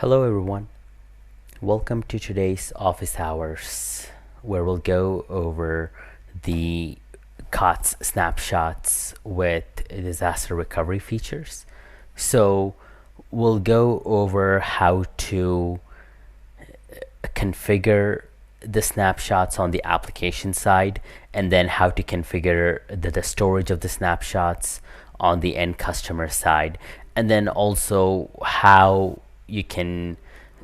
Hello everyone, welcome to today's office hours where we'll go over the KOTS snapshots with disaster recovery features. So we'll go over how to configure the snapshots on the application side, and then how to configure the storage of the snapshots on the end customer side, and then also how you can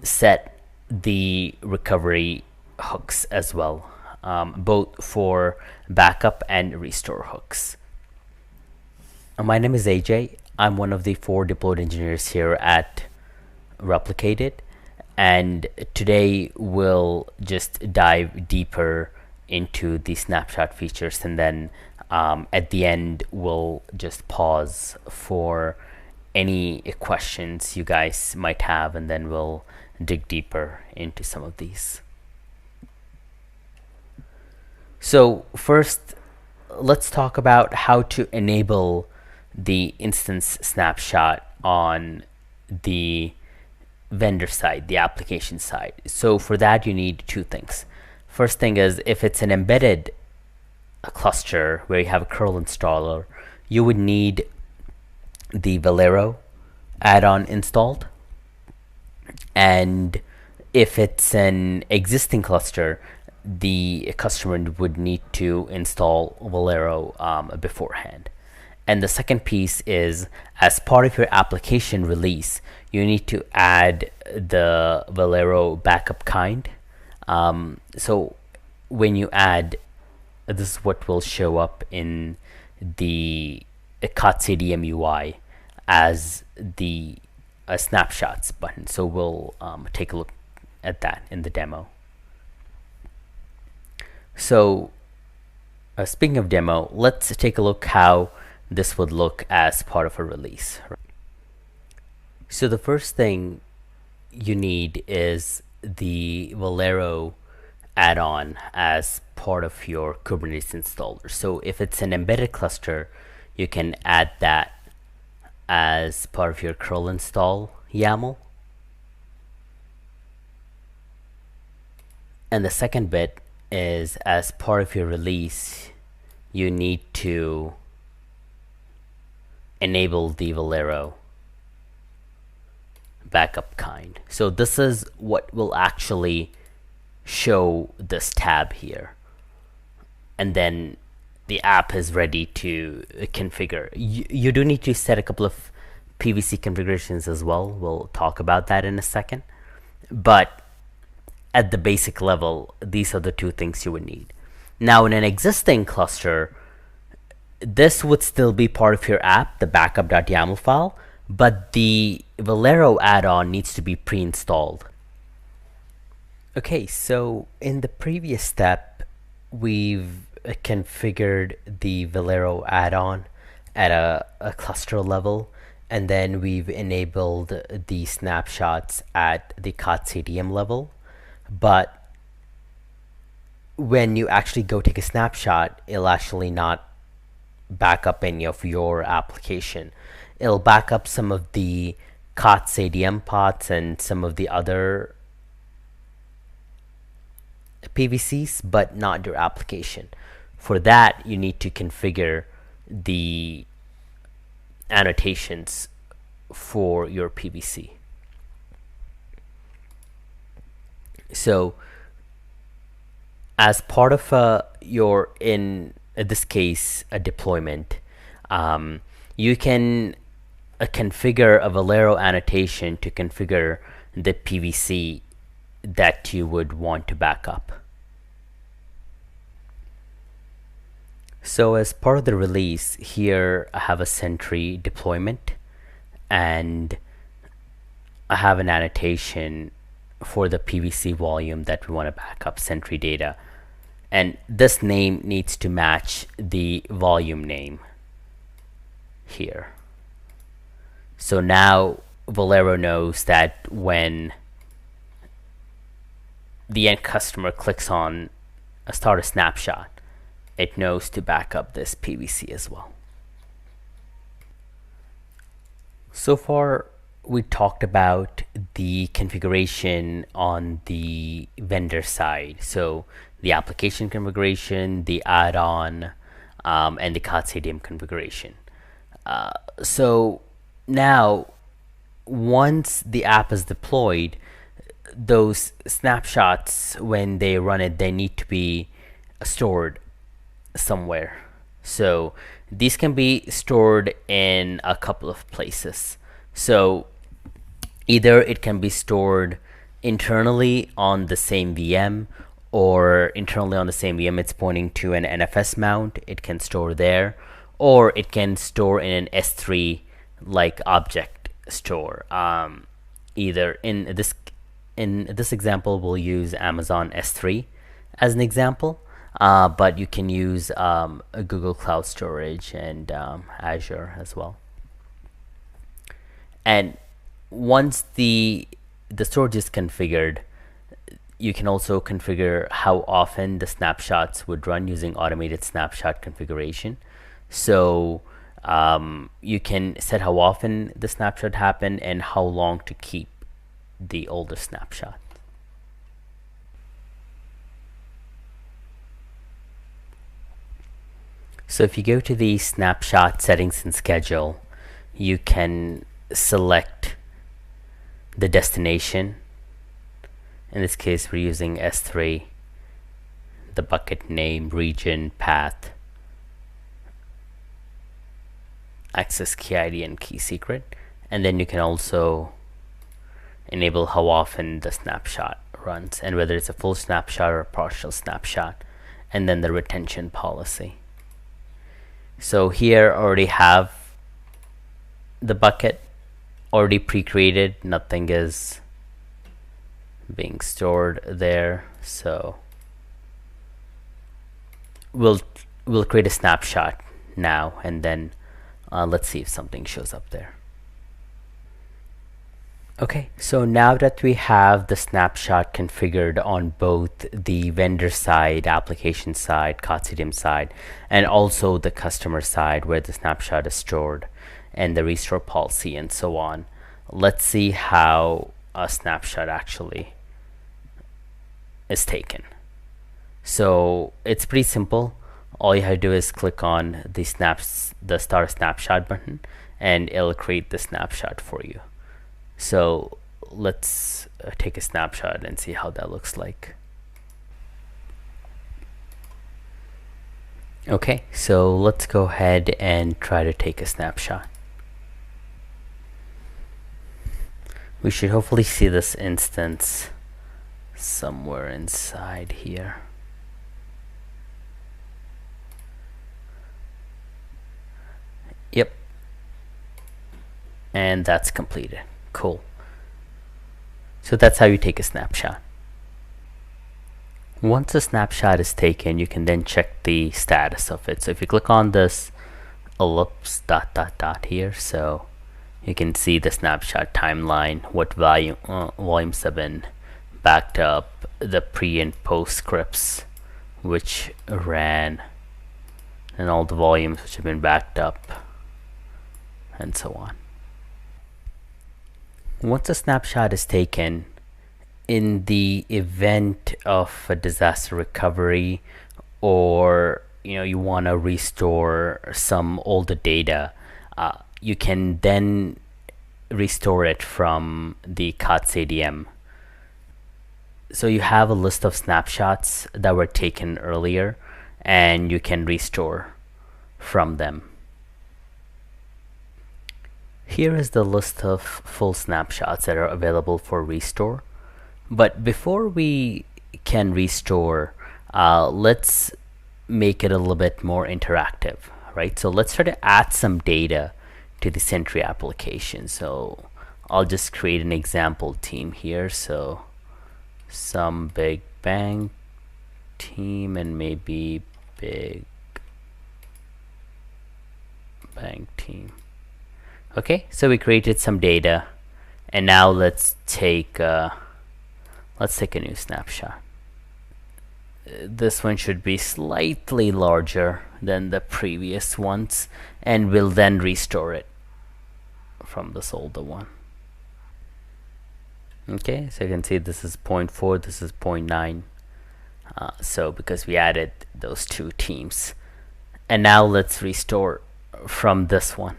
set the recovery hooks as well, both for backup and restore hooks. My name is AJ. I'm one of the 4 deployed engineers here at Replicated, and today we'll just dive deeper into the snapshot features, and then at the end we'll just pause for any questions you guys might have, and then we'll dig deeper into some of these. So first, let's talk about how to enable the instance snapshot on the vendor side, the application side. So for that, you need 2 things. First thing is, if it's an embedded cluster where you have a curl installer, you would need the Valero add-on installed. And if it's an existing cluster, the customer would need to install Valero beforehand. And the second piece is, as part of your application release, you need to add the Valero backup kind. So when you add, this is what will show up in the KOTS ADM UI as the snapshots button. So we'll take a look at that in the demo. So speaking of demo, let's take a look how this would look as part of a release. So the first thing you need is the Valero add-on as part of your Kubernetes installer. So if it's an embedded cluster, you can add that as part of your curl install YAML. And the second bit is, as part of your release, you need to enable the Valero backup kind. So this is what will actually show this tab here, and then the app is ready to configure. You do need to set a couple of PVC configurations as well. We'll talk about that in a second, but at the basic level, these are the 2 things you would need. Now in an existing cluster, this would still be part of your app, the backup.yaml file, but the Valero add-on needs to be pre-installed. Okay, so in the previous step, we've configured the Valero add-on at a cluster level, and then we've enabled the snapshots at the KOTS ADM level. But when you actually go take a snapshot, it'll actually not back up any of your application. It'll back up some of the KOTS ADM pods and some of the other PVCs, but not your application. For that, you need to configure the annotations for your PVC. So as part of your, in this case, a deployment, you can configure a Valero annotation to configure the PVC that you would want to back up. So as part of the release, here I have a Sentry deployment, and I have an annotation for the PVC volume that we want to back up Sentry data, and this name needs to match the volume name here. So now Valero knows that when the end customer clicks on start a snapshot, it knows to back up this PVC as well. So far we talked about the configuration on the vendor side. So the application configuration, the add-on, and the KOTS ADM configuration. So now, once the app is deployed, those snapshots, when they run it, they need to be stored somewhere. So these can be stored in a couple of places. So either it can be stored internally on the same VM, or internally on the same VM it's pointing to an NFS mount, it can store there, or it can store in an S3 like object store. Either in this example we'll use Amazon S3 as an example, but you can use Google Cloud Storage and Azure as well. And once the storage is configured, you can also configure how often the snapshots would run using automated snapshot configuration. So you can set how often the snapshot happen and how long to keep the older snapshot. So if you go to the snapshot settings and schedule, you can select the destination. In this case we're using S3, the bucket name, region, path, access key ID and key secret, and then you can also enable how often the snapshot runs and whether it's a full snapshot or a partial snapshot, and then the retention policy. So here I already have the bucket already pre-created, nothing is being stored there. So we'll create a snapshot now, and then let's see if something shows up there. Okay, so now that we have the snapshot configured on both the vendor side, application side, KOTS ADM side, and also the customer side where the snapshot is stored, and the restore policy and so on, let's see how a snapshot actually is taken. So it's pretty simple. All you have to do is click on the start snapshot button, and it'll create the snapshot for you. So let's take a snapshot and see how that looks like. Okay, so let's go ahead and try to take a snapshot. We should hopefully see this instance somewhere inside here. Yep. And that's completed. Cool. So that's how you take a snapshot. Once a snapshot is taken, you can then check the status of it. So if you click on this ellipse ... here, so you can see the snapshot timeline, what volumes have been backed up, the pre and post scripts which ran, and all the volumes which have been backed up, and so on. Once a snapshot is taken, in the event of a disaster recovery, or you want to restore some older data, you can then restore it from the KOTS ADM. So you have a list of snapshots that were taken earlier, and you can restore from them. Here is the list of full snapshots that are available for restore. But before we can restore, let's make it a little bit more interactive, right? So let's try to add some data to the Sentry application. So I'll just create an example team here. So some big bang team, and maybe big bang team. Okay, so we created some data, and now let's take a new snapshot. This one should be slightly larger than the previous ones, and we'll then restore it from this older one. Okay, so you can see this is 0.4, this is 0.9. So because we added those two teams. And now let's restore from this one.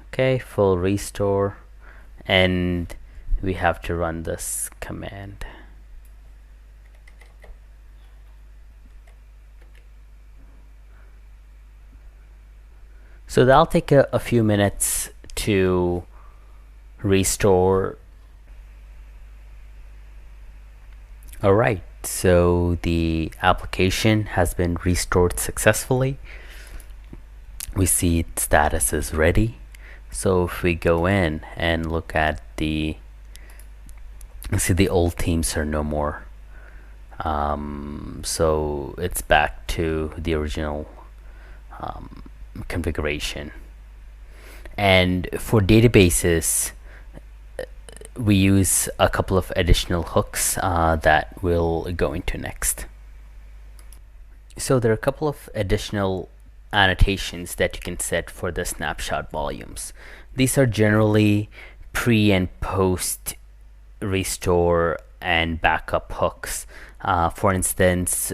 Okay, full restore. And we have to run this command. So that'll take a few minutes to restore. All right, so the application has been restored successfully. We see its status is ready. So if we go in and look at the, see the old themes are no more. So it's back to the original configuration. And for databases, we use a couple of additional hooks that we'll go into next. So there are a couple of additional annotations that you can set for the snapshot volumes. These are generally pre and post restore and backup hooks. For instance,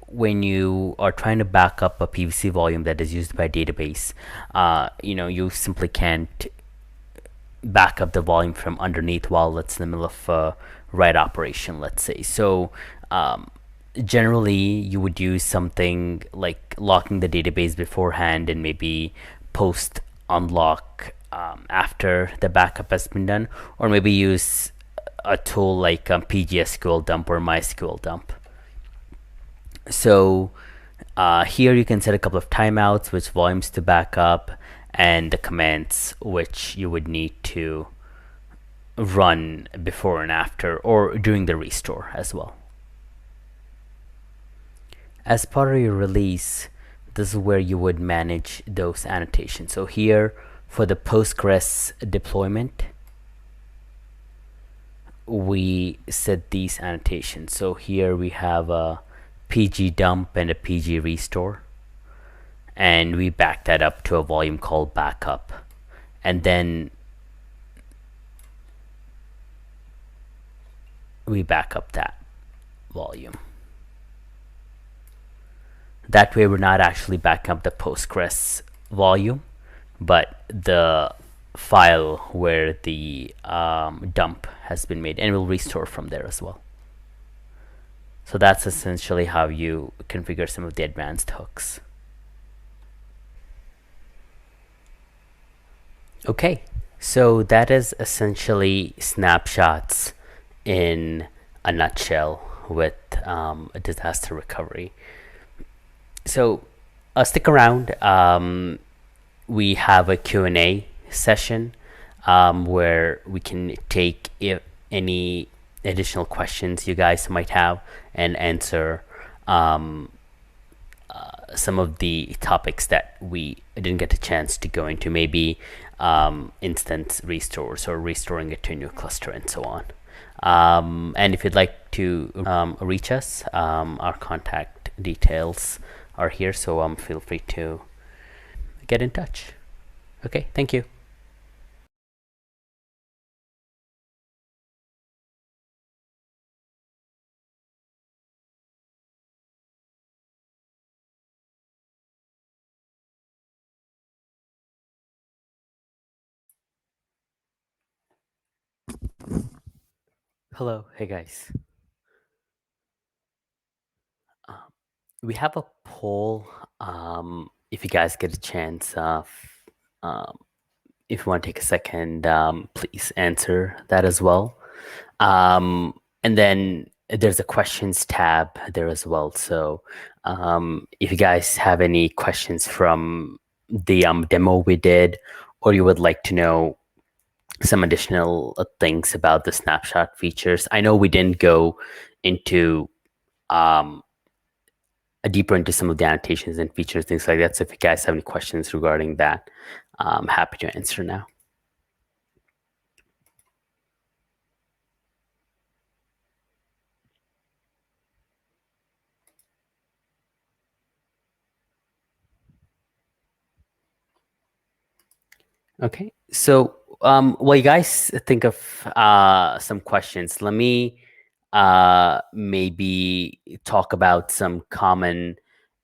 when you are trying to back up a PVC volume that is used by a database, you simply can't back up the volume from underneath while it's in the middle of a write operation, let's say. So generally you would use something like locking the database beforehand and maybe post unlock after the backup has been done, or maybe use a tool like PGSQL dump or MySQL dump. So here you can set a couple of timeouts, which volumes to back up, and the commands which you would need to run before and after or during the restore as well. As part of your release, this is where you would manage those annotations. So here for the Postgres deployment, we set these annotations. So here we have a PG dump and a PG restore, and we back that up to a volume called backup, and then we back up that volume. That way we're not actually backing up the Postgres volume, but the file where the dump has been made, and we'll restore from there as well. So that's essentially how you configure some of the advanced hooks. Okay, so that is essentially snapshots in a nutshell with a disaster recovery. So stick around. We have a Q&A session where we can take any additional questions you guys might have and answer some of the topics that we didn't get a chance to go into, maybe instance restores or restoring it to a new cluster and so on. And if you'd like to reach us, our contact details are here, so feel free to get in touch. Okay, thank you. Hello, hey guys. We have a poll. If you guys get a chance, if you want to take a second, please answer that as well. And then there's a questions tab there as well. So if you guys have any questions from the demo we did, or you would like to know some additional things about the snapshot features, I know we didn't go into deeper into some of the annotations and features, things like that. So if you guys have any questions regarding that, I'm happy to answer now. Okay, so Well, you guys think of some questions. Let me maybe talk about some common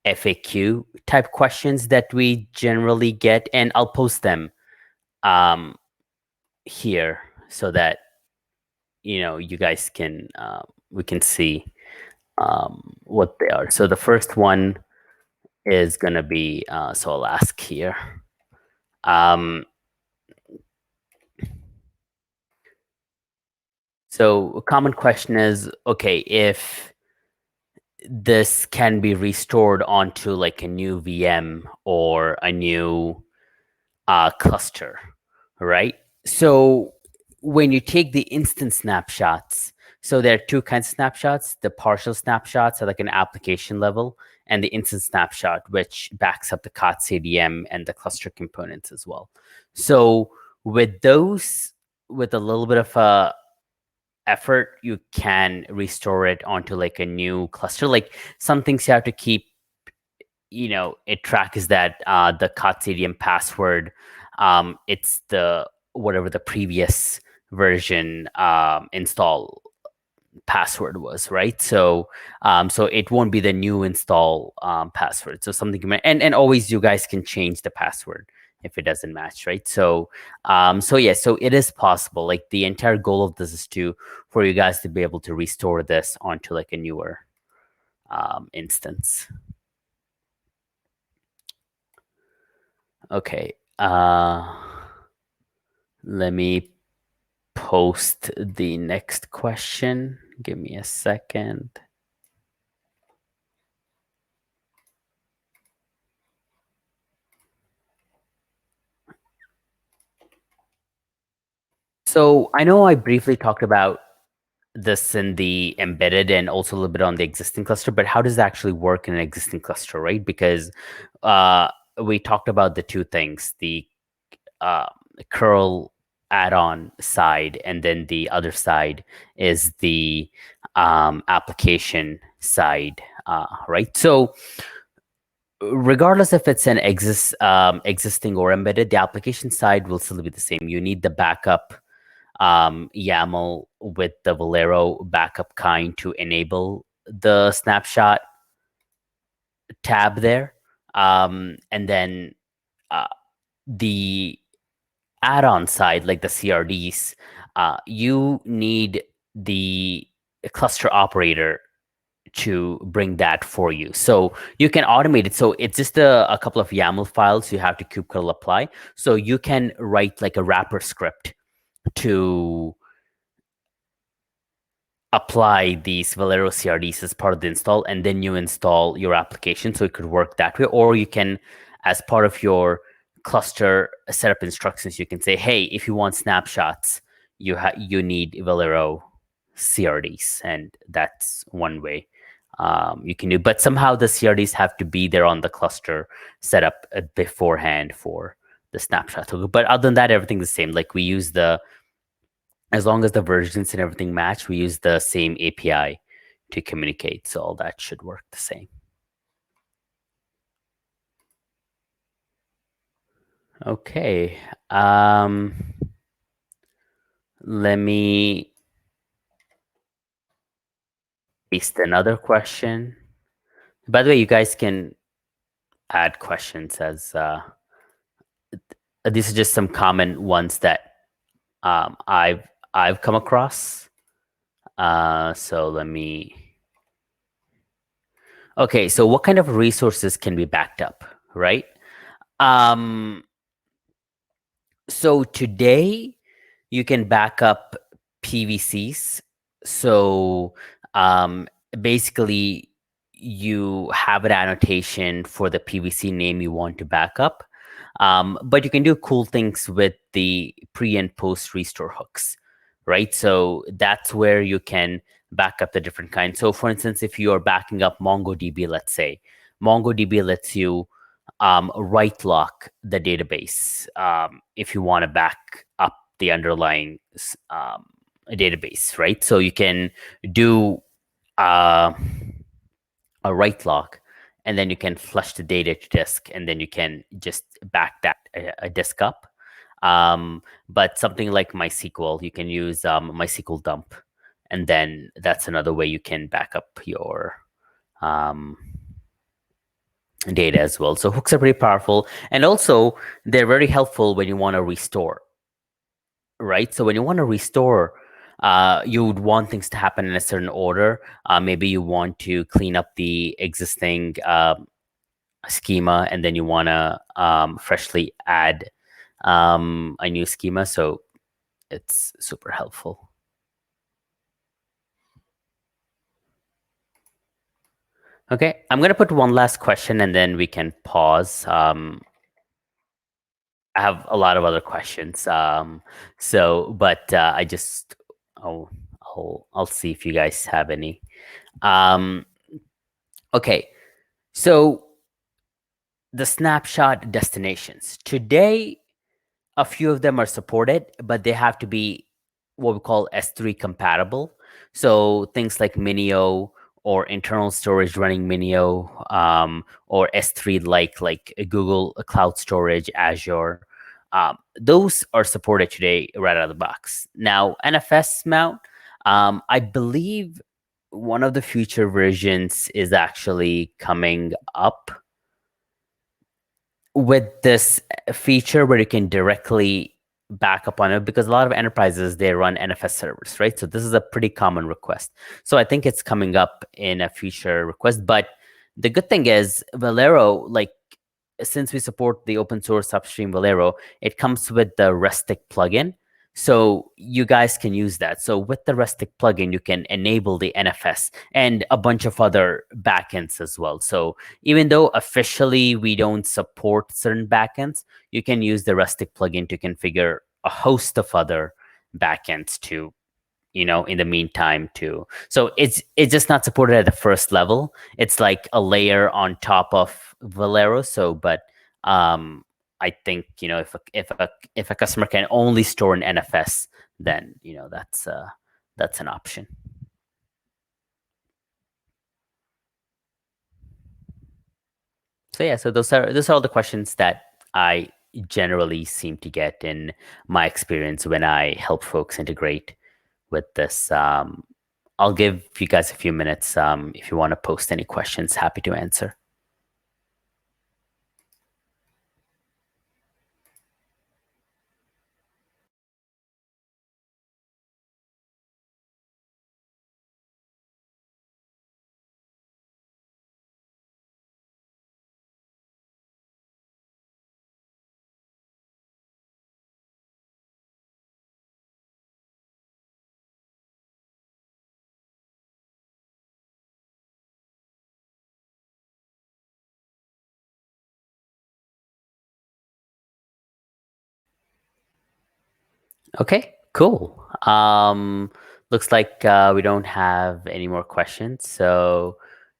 FAQ type questions that we generally get, and I'll post them um, here so that you guys can we can see what they are. So the first one is gonna be so I'll ask here. Um, so a common question is, okay, if this can be restored onto like a new VM or a new cluster, right? So when you take the instant snapshots, so there are two kinds of snapshots. The partial snapshots are like an application level, and the instant snapshot, which backs up the KOTS CDM and the cluster components as well. So with those, with a little bit of a effort, you can restore it onto like a new cluster. Like some things you have to keep, it track is that the KOTS CDM password, it's the whatever the previous version install password was, right? So so it won't be the new install password. So something and always you guys can change the password if it doesn't match, right? So so yeah, so it is possible. Like the entire goal of this is for you guys to be able to restore this onto like a newer instance. Okay. Let me post the next question. Give me a second. So I know I briefly talked about this in the embedded and also a little bit on the existing cluster, but how does it actually work in an existing cluster, right? Because uh, we talked about the two things, the uh, curl add-on side, and then the other side is the application side, right? So regardless if it's an existing or embedded, the application side will still be the same. You need the backup YAML with the Valero backup kind to enable the snapshot tab there. And then the add-on side, like the CRDs, you need the cluster operator to bring that for you. So you can automate it. So it's just a couple of YAML files you have to kubectl apply. So you can write like a wrapper script to apply these Valero CRDs as part of the install, and then you install your application. So it could work that way. Or you can, as part of your cluster setup instructions, you can say, hey, if you want snapshots, you need Valero CRDs. And that's one way you can do. But somehow the CRDs have to be there on the cluster setup beforehand for the snapshot. But other than that, everything's the same. Like we use as long as the versions and everything match, we use the same API to communicate. So all that should work the same. Okay. Let me paste another question. By the way, you guys can add questions as these are just some common ones that I've come across. So let me. Okay, so what kind of resources can be backed up, right? So today you can back up PVCs. So basically you have an annotation for the PVC name you want to back up. But you can do cool things with the pre and post restore hooks, right? So that's where you can back up the different kinds. So for instance, if you are backing up MongoDB, let's say, MongoDB lets you right lock the database if you want to back up the underlying database, right? So you can do a right lock, and then you can flush the data to disk, and then you can just back that a disk up. But something like MySQL, you can use MySQL dump, and then that's another way you can back up your um, data as well. So hooks are pretty powerful, and also they're very helpful when you want to restore, right? So when you want to restore, you would want things to happen in a certain order. Maybe you want to clean up the existing schema, and then you want to freshly add a new schema. So it's super helpful. Okay, I'm gonna put one last question and then we can pause. I have a lot of other questions. But I just I'll see if you guys have any. Um, okay, so the snapshot destinations today, a few of them are supported, but they have to be what we call S3 compatible. So things like Minio or internal storage running Minio, or S3 like Google Cloud Storage, Azure. Those are supported today right out of the box. Now, NFS mount, I believe one of the future versions is actually coming up with this feature where you can directly back up on it, because a lot of enterprises, they run NFS servers, right? So this is a pretty common request. So I think it's coming up in a future request. But the good thing is Valero, like, since we support the open source upstream Valero, it comes with the Restic plugin. So you guys can use that. So with the Restic plugin, you can enable the NFS and a bunch of other backends as well. So even though officially we don't support certain backends, you can use the Restic plugin to configure a host of other backends to, in the meantime too. So it's just not supported at the first level. It's like a layer on top of Valero. So, but I think, if a customer can only store an NFS, then that's an option. So yeah, so those are all the questions that I generally seem to get in my experience when I help folks integrate with this. I'll give you guys a few minutes. If you want to post any questions, happy to answer. Okay, cool. Looks like we don't have any more questions. So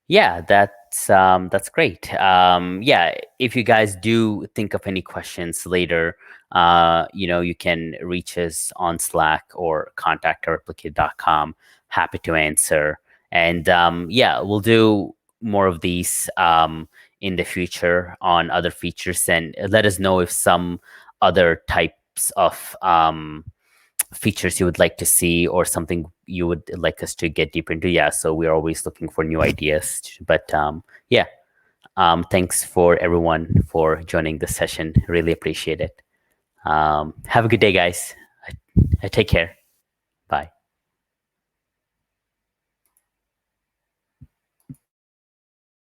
yeah, that's great. Yeah, if you guys do think of any questions later, you can reach us on Slack or contact@replicate.com. Happy to answer. And yeah, we'll do more of these in the future on other features, and let us know if some other types of features you would like to see or something you would like us to get deeper into. Yeah, so we're always looking for new ideas. But yeah, thanks for everyone for joining the session. Really appreciate it. Have a good day, guys. Take care. Bye.